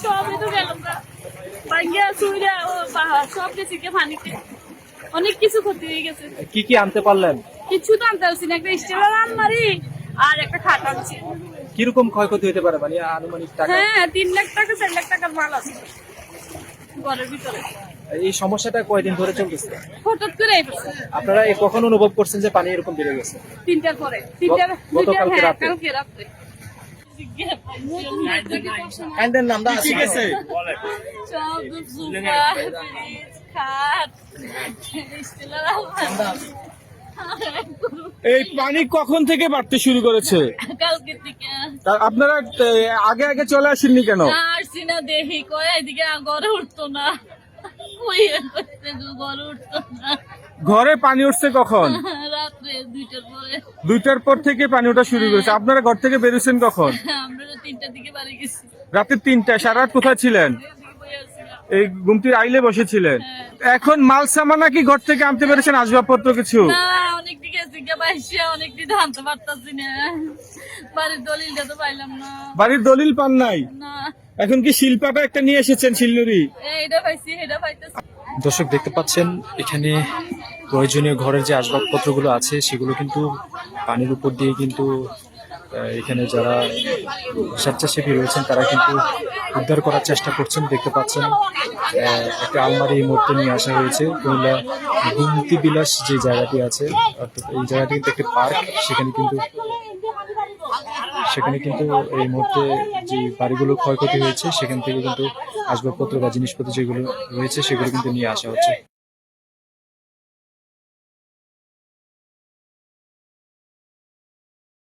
সবই তো গেল না, ভাঙ্গিয়া চুইরা ও পাহাড় সব গেছে গিয়ে পানিতে, অনেক কিছু ক্ষতি হয়ে গেছে। কি কি আনতে পারলেন? কিছু তো আনতে পারছি না, একটা স্টেবল আলমারি আর একটা খাট আনছি। কিরকম ক্ষয়ক্ষতি হতে পারে মানে আনুমানিক টাকা? হ্যাঁ 3 লাখ টাকা 4 লাখ টাকার মাল আছে ঘরের ভিতরে। এই সমস্যাটা কয়দিন ধরে চলতেছে? হঠাৎ করে এসেছে আপনারা কখন অনুভব করছেন যে পানি এরকম বেড়ে গেছে? 3টার পরে, 3টার গতকালকে হ্যাঁ, রাতে? কালকে রাতে। কাইন্ডের নামটা আছে গেছে সব সোফা, ফ্রিজ, খাট, স্টিলের আলমারি। এই পানি কখন থেকে বাড়তে শুরু করেছে? কালকে থেকে তা আপনারা আগে আগে চলে আসেননি কেন? আসছি না, দেখি কয় এদিকে ঘরে উঠতো না, ওই ঘরে উঠতো না। ঘরে পানি উঠছে কখন? রাত্রে 2টার পরে। 2টার পর থেকে পানি ওঠা শুরু করেছে। আপনারা ঘর থেকে বেরোছেন কখন? আমরা 3টার দিকে বাড়ি গেছি। রাতে 3টায়। সারা রাত কোথায় ছিলেন? এদিকে বসে আছিলাম। এই গুমটির আইলে বসেছিলেন। এখন মাল সামানা কি ঘর থেকে আনতে পেরেছেন, আসবাবপত্র কিছু? না, অনেক দিকে এদিকে বাইসে অনেক দিকে আনতে পারতাছি না, বাড়ির দলিলটা তো পাইলাম না। বাড়ির দলিল পান নাই? না, এখন কি শিল্পাটা একটা নিয়ে এসেছেন শিলনুরি? এইটা পাইছি এটা পাইতেছি। দর্শক দেখতে পাচ্ছেন এখানে প্রয়োজনীয় ঘরের যে আসবাবপত্রগুলো আছে সেগুলো কিন্তু পানির উপর দিয়ে কিন্তু এখানে যারা স্বেচ্ছাসেবী রয়েছেন তারা কিন্তু উদ্ধার করার চেষ্টা করছেন। দেখতে পাচ্ছেন একটা আলমারি এই মুহূর্তে নিয়ে আসা হয়েছে। কুমিল্লা গুমতি বিলাস যে জায়গাটি আছে, অর্থাৎ এই জায়গাটি কিন্তু একটি পার্ক, সেখানে কিন্তু এই মুহূর্তে যে বাড়িগুলো ক্ষয়ক্ষতি হয়েছে সেখান থেকে কিন্তু আসবাবপত্র বা জিনিসপত্র যেগুলো রয়েছে সেগুলো কিন্তু নিয়ে আসা হচ্ছে।